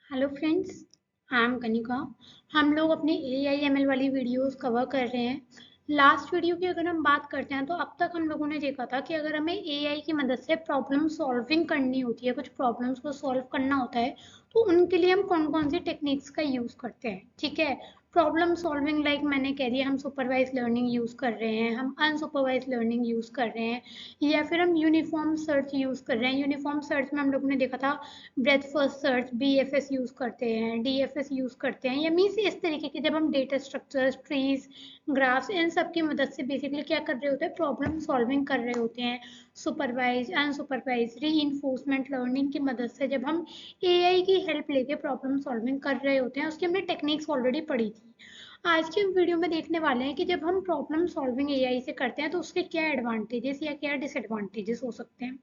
Hello friends, I am Kanika. हम लोग अपने AIML वाली वीडियोस कवर कर रहे हैं। लास्ट वीडियो की अगर हम बात करते हैं तो अब तक हम लोगों ने देखा था कि अगर हमें AI की मदद से प्रॉब्लम सॉल्विंग करनी होती है, कुछ प्रॉब्लम्स को सॉल्व करना होता है, तो उनके लिए हम कौन कौन सी टेक्निक्स का यूज़ करते हैं। ठीक है, प्रॉब्लम सॉल्विंग लाइक मैंने कह दिया, हम सुपरवाइज लर्निंग यूज़ कर रहे हैं, हम अनसुपरवाइज लर्निंग यूज़ कर रहे हैं, या फिर हम यूनिफॉर्म सर्च यूज़ कर रहे हैं। यूनिफॉर्म सर्च में हम लोगों ने देखा था breath first search, BFS use करते हैं, DFS यूज़ करते हैं, या मीन्स इस तरीके के जब हम डेटा स्ट्रक्चर्स, ट्रीज, ग्राफ्स, इन सब की मदद से बेसिकली क्या कर रहे होते हैं, प्रॉब्लम सॉल्विंग कर रहे होते हैं। सुपरवाइज, अनसुपरवाइज, री लर्निंग की मदद से जब हम AI की हेल्प लेके प्रॉब्लम सॉल्विंग कर रहे होते हैं, उसकी हमने टेक्निक्स ऑलरेडी पढ़ी थी। आज की वीडियो में देखने वाले हैं कि जब हम प्रॉब्लम सॉल्विंग AI से करते हैं तो उसके क्या एडवांटेजेस या क्या डिसएडवांटेजेस हो सकते हैं।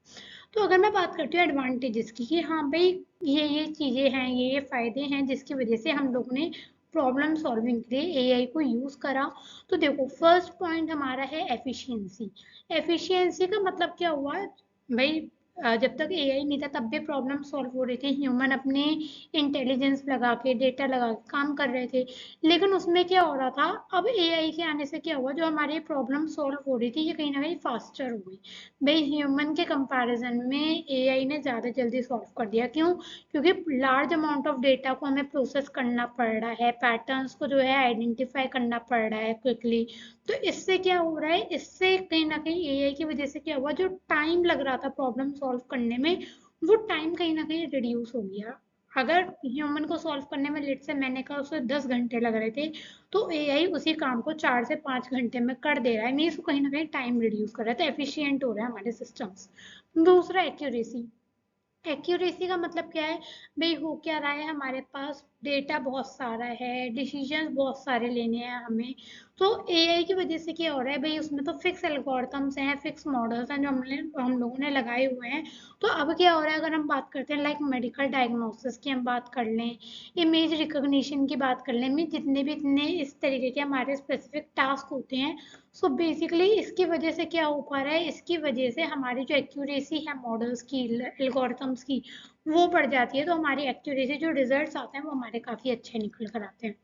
तो अगर मैं बात करती हूँ एडवांटेजेस की कि हाँ भाई, ये चीज़ें हैं, ये फ़ायदे हैं जिसकी वजह से हम लोगों ने प्रॉब्लम सॉल्विंग के लिए AI को यूज़ करा। तो देखो, फर्स्ट पॉइंट हमारा है एफिशिएंसी। एफिशिएंसी का मतलब क्या हुआ भाई, जब तक AI नहीं था तब भी प्रॉब्लम सॉल्व हो रही थी, ह्यूमन अपने इंटेलिजेंस लगा के, डेटा लगा के काम कर रहे थे। लेकिन उसमें क्या हो रहा था, अब AI के आने से क्या हुआ, जो हमारी प्रॉब्लम सॉल्व हो रही थी ये कहीं ना कहीं फास्टर हो गई। भाई, ह्यूमन के कंपैरिजन में AI ने ज़्यादा जल्दी सॉल्व कर दिया। क्यों? क्योंकि लार्ज अमाउंट ऑफ डेटा को हमें प्रोसेस करना पड़ रहा है, पैटर्न्स को जो है आइडेंटिफाई करना पड़ रहा है क्विकली। तो इससे क्या हो रहा है, इससे कहीं ना कहीं AI की वजह से क्या हुआ, जो टाइम लग रहा था प्रॉब्लम सॉल्व करने में, वो टाइम कहीं ना कहीं रिड्यूस हो गया। अगर ह्यूमन को सॉल्व करने में लेट से मैंने कहा उसे 10 घंटे लग रहे थे, तो AI उसी काम को 4 से 5 घंटे में कर दे रहा है। मीन्स कहीं ना कहीं टाइम रिड्यूस कर रहा है, तो एफिशिएंट हो रहा है हमारे सिस्टम्स। दूसरा, एक्यूरेसी। एक्यूरेसी का मतलब क्या है, भाई हो क्या रहा है, हमारे पास डेटा बहुत सारा है, डिसीजंस बहुत सारे लेने हैं हमें। तो AI की वजह से क्या हो रहा है भाई, उसमें तो फिक्स एल्गोरिथम्स हैं, फिक्स मॉडल्स हैं जो हम लोगों ने लगाए हुए हैं। तो अब क्या हो रहा है, अगर हम बात करते हैं लाइक मेडिकल डायग्नोसिस की हम बात कर लें, इमेज रिकॉग्निशन की बात कर लें, में जितने भी इतने इस तरीके के हमारे स्पेसिफिक टास्क होते हैं, सो बेसिकली इसकी वजह से क्या हो पा रहा है, इसकी वजह से हमारी जो एक्यूरेसी है मॉडल्स की, एल्गोरिथम्स की, वो बढ़ जाती है। तो हमारी एक्यूरेसी, जो रिजल्ट्स आते हैं वो हमारे काफ़ी अच्छे निकल कर आते हैं।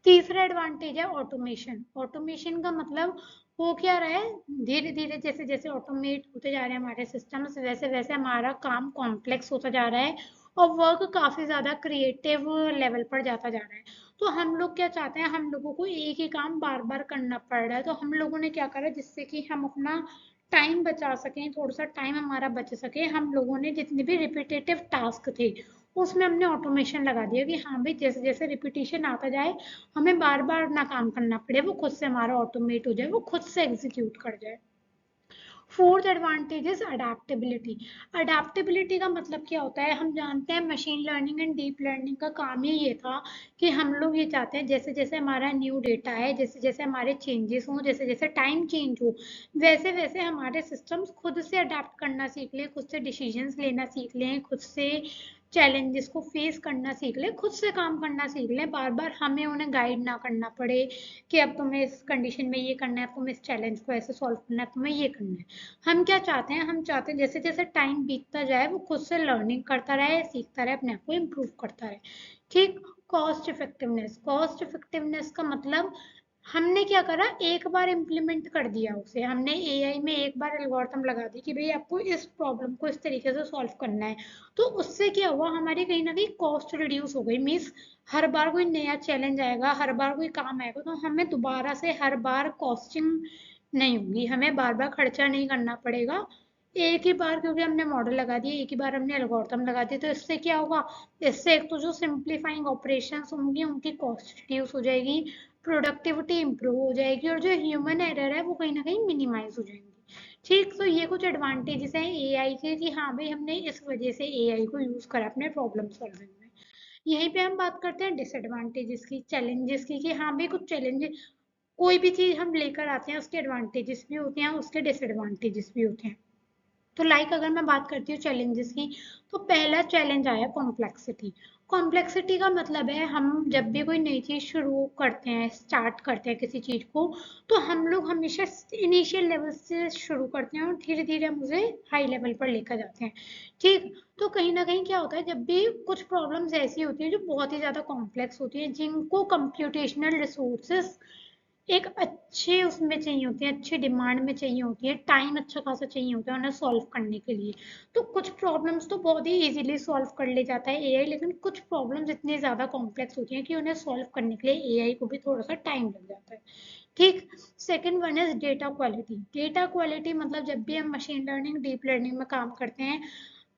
तीसरा एडवांटेज है ऑटोमेशन। ऑटोमेशन का मतलब हो क्या रहा है, धीरे धीरे जैसे जैसे ऑटोमेट होते जा रहे हैं हमारे सिस्टम्स, वैसे वैसे हमारा काम कॉम्प्लेक्स होता जा रहा है और वर्क काफ़ी ज़्यादा क्रिएटिव लेवल पर जाता जा रहा है। तो हम लोग क्या चाहते हैं, हम लोगों को एक ही काम बार बार करना पड़ रहा है, तो हम लोगों ने क्या करा, जिससे कि हम अपना टाइम बचा सकें, थोड़ा सा टाइम हमारा बच सके, हम लोगों ने जितने भी रिपीटेटिव टास्क थे उसमें हमने ऑटोमेशन लगा दिया कि हाँ भाई, जैसे जैसे रिपीटेशन आता जाए, हमें बार बार ना काम करना पड़े, वो खुद से हमारा ऑटोमेट हो जाए, वो खुद से एग्जीक्यूट कर जाए। Fourth advantage is adaptability. Adaptability का मतलब क्या होता है, हम जानते हैं machine learning and deep learning का काम ही ये था कि हम लोग ये चाहते हैं जैसे जैसे हमारा न्यू डेटा है, जैसे जैसे हमारे चेंजेस हों, जैसे जैसे टाइम चेंज हो, वैसे वैसे हमारे सिस्टम्स खुद से अडेप्ट करना सीख लें, खुद से डिसीजंस लेना सीख लें, खुद से चैलेंजेस को फेस करना सीख लें, खुद से काम करना सीख लें, बार बार हमें उन्हें गाइड ना करना पड़े कि अब तुम्हें इस कंडीशन में ये करना है, अब तुम्हें इस चैलेंज को ऐसे सॉल्व करना है, तुम्हें ये करना है। हम क्या चाहते हैं, हम चाहते हैं जैसे जैसे टाइम बीतता जाए वो खुद से लर्निंग करता रहे, सीखता रहे, अपने आप को इम्प्रूव करता रहे। ठीक। Cost effectiveness. कॉस्ट इफेक्टिवनेस का मतलब हमने क्या करा, एक बार इम्प्लीमेंट कर दिया उसे, हमने AI में एक बार एल्गोरिथम लगा दी कि भाई आपको इस प्रॉब्लम को इस तरीके से सॉल्व करना है। तो उससे क्या हुआ, हमारी कहीं ना कहीं कॉस्ट रिड्यूस हो गई। मीन्स हर बार कोई नया चैलेंज आएगा, हर बार कोई काम आएगा, तो हमें दोबारा से हर बार कॉस्टिंग नहीं होगी, हमें बार बार खर्चा नहीं करना पड़ेगा। एक ही बार क्योंकि हमने मॉडल लगा दिए, एक ही बार हमने एल्गोरिथम लगा दिए, तो इससे क्या होगा, इससे एक तो जो सिंप्लीफाइंग ऑपरेशंस होंगी उनकी कॉस्ट रिड्यूस हो जाएगी, प्रोडक्टिविटी इंप्रूव हो जाएगी, और जो ह्यूमन एरर है वो कहीं ना कहीं मिनिमाइज हो जाएंगी। ठीक, तो ये कुछ एडवांटेजेस हैं AI के कि हाँ भाई, हमने इस वजह से AI को यूज करा अपने प्रॉब्लम सॉल्विंग में। यहीं पे हम बात करते हैं डिसएडवांटेजेस की, चैलेंजेस की, कि हाँ भाई कुछ चैलेंजेस, कोई भी चीज हम लेकर आते हैं उसके एडवांटेजेस भी होते हैं, उसके डिसएडवांटेजेस भी होते हैं। तो अगर मैं बात करती हूँ चैलेंजेस की, तो पहला चैलेंज आया कॉम्प्लेक्सिटी। कॉम्प्लेक्सिटी का मतलब है हम जब भी कोई नई चीज शुरू करते हैं, स्टार्ट करते हैं किसी चीज को, तो हम लोग हमेशा इनिशियल लेवल से शुरू करते हैं और धीरे धीरे हम उसे हाई लेवल पर लेकर जाते हैं। ठीक। तो कहीं ना कहीं क्या होता है, जब भी कुछ प्रॉब्लम्स ऐसी होती है जो बहुत ही ज्यादा कॉम्प्लेक्स होती है, जिनको कंप्यूटेशनल रिसोर्सेस एक अच्छे उसमें चाहिए होती है, अच्छी डिमांड में चाहिए होती है, टाइम अच्छा खासा चाहिए होता है उन्हें सॉल्व करने के लिए। तो कुछ प्रॉब्लम्स तो बहुत ही इजीली सॉल्व कर ले जाता है एआई, लेकिन कुछ प्रॉब्लम्स इतनी ज़्यादा कॉम्प्लेक्स होती हैं कि उन्हें सॉल्व करने के लिए एआई को भी थोड़ा सा टाइम लग जाता है। ठीक। Second one is data quality. Data quality मतलब जब भी हम मशीन लर्निंग, डीप लर्निंग में काम करते हैं,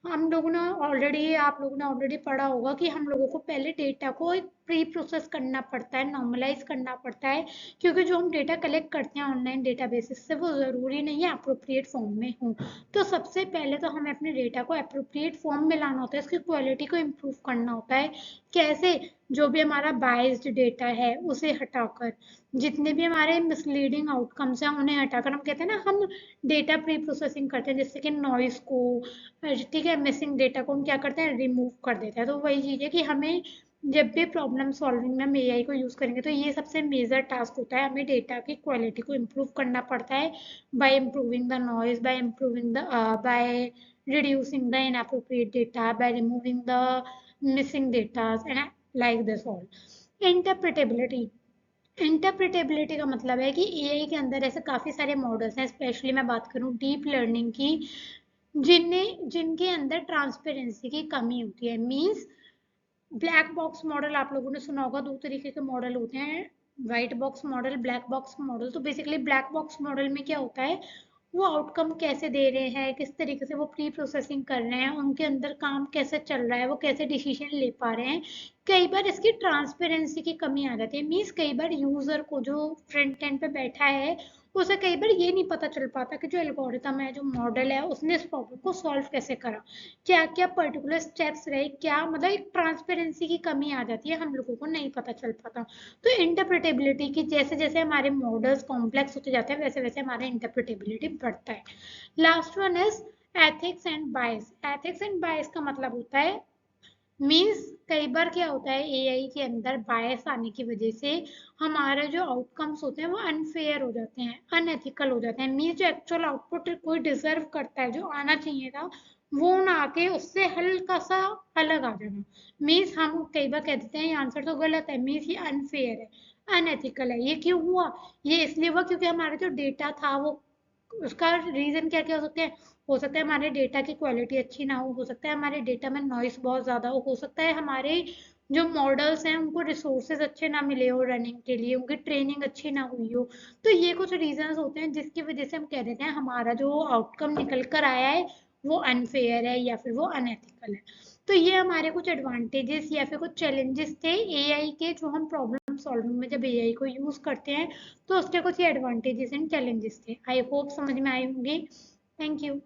आप लोगों ने ऑलरेडी पढ़ा होगा कि हम लोगों को पहले डेटा को एक प्री प्रोसेस करना पड़ता है, नॉर्मलाइज करना पड़ता है, क्योंकि जो हम डेटा कलेक्ट करते हैं ऑनलाइन डेटाबेसिस से, वो ज़रूरी नहीं है अप्रोप्रिएट फॉर्म में हो। तो सबसे पहले तो हमें अपने डेटा को अप्रोप्रिएट फॉर्म में लाना होता है, इसकी क्वालिटी को इम्प्रूव करना होता है। कैसे? जो भी हमारा बाइस्ड डेटा है उसे हटाकर, जितने भी हमारे मिसलीडिंग आउटकम्स हैं उन्हें हटाकर, हम कहते हैं ना, हम डेटा प्री प्रोसेसिंग करते हैं, जैसे कि नॉइस को, ठीक है, मिसिंग डेटा को हम क्या करते हैं, रिमूव कर देते हैं। तो वही चीज़ है कि हमें जब भी प्रॉब्लम सॉल्विंग में हम एआई को यूज़ करेंगे, तो ये सबसे मेजर टास्क होता है, हमें डेटा की क्वालिटी को इम्प्रूव करना पड़ता है, bye improving the noise, by reducing the inappropriate data, by removing the missing data and like this all. Interpretability. Interpretability का मतलब है कि एआई के अंदर ऐसे काफ़ी सारे मॉडल्स हैं, स्पेशली मैं बात करूँ डीप लर्निंग की, जिनके अंदर ट्रांसपेरेंसी की कमी होती है। मींस ब्लैक बॉक्स मॉडल आप लोगों ने सुना होगा, दो तरीके के मॉडल होते हैं, white box model, black box model. तो बेसिकली ब्लैक बॉक्स मॉडल में क्या होता है, वो आउटकम कैसे दे रहे हैं, किस तरीके से वो प्री प्रोसेसिंग कर रहे हैं, उनके अंदर काम कैसे चल रहा है, वो कैसे डिसीजन ले पा रहे हैं, कई बार इसकी ट्रांसपेरेंसी की कमी आ जाती है। मीन्स कई बार यूजर को, जो फ्रंट एंड पे बैठा है, उसे कई बार ये नहीं पता चल पाता कि जो एल्गोरिथम है, जो मॉडल है, उसने इस प्रॉब्लम को सॉल्व कैसे करा, क्या क्या पर्टिकुलर स्टेप्स रहे, क्या मतलब एक ट्रांसपेरेंसी की कमी आ जाती है, हम लोगों को नहीं पता चल पाता। तो इंटरप्रिटेबिलिटी की, जैसे जैसे हमारे मॉडल्स कॉम्प्लेक्स होते जाते हैं, वैसे वैसे हमारा इंटरप्रिटेबिलिटी बढ़ता है। Last one is ethics and bias. Ethics and बायस का मतलब होता है, मीन्स कई बार क्या होता है, एआई के अंदर बायस आने की वजह से हमारे जो आउटकम्स होते हैं वो अनफेयर हो जाते हैं, अनएथिकल हो जाते हैं। मीन्स जो एक्चुअल आउटपुट कोई डिजर्व करता है, जो आना चाहिए था, वो ना आके उससे हल्का सा अलग आ जाना। मीन्स हम कई बार कह देते हैं ये आंसर तो गलत है, मीन्स ये अनफेयर है, अनएथिकल है। ये क्यों हुआ? ये इसलिए हुआ क्योंकि हमारा जो डेटा था वो, उसका रीजन क्या क्या हो सकते हैं। हो सकता है हमारे डेटा की क्वालिटी अच्छी ना हो सकता है हमारे डेटा में नॉइस बहुत ज्यादा हो सकता है हमारे जो मॉडल्स हैं उनको रिसोर्सेज अच्छे ना मिले हो रनिंग के लिए, उनकी ट्रेनिंग अच्छी ना हुई हो। तो ये कुछ रीजंस होते हैं जिसकी वजह से हम कह देते हैं हमारा जो आउटकम निकल कर आया है वो अनफेयर है या फिर वो अनएथिकल है। तो ये हमारे कुछ एडवांटेजेस या फिर कुछ चैलेंजेस थे एआई के, जो हम प्रॉब्लम सॉल्विंग में जब एआई को यूज करते हैं, तो उसके कुछ ये एडवांटेजेस एंड चैलेंजेस थे। आई होप समझ में आए होंगे। Thank you.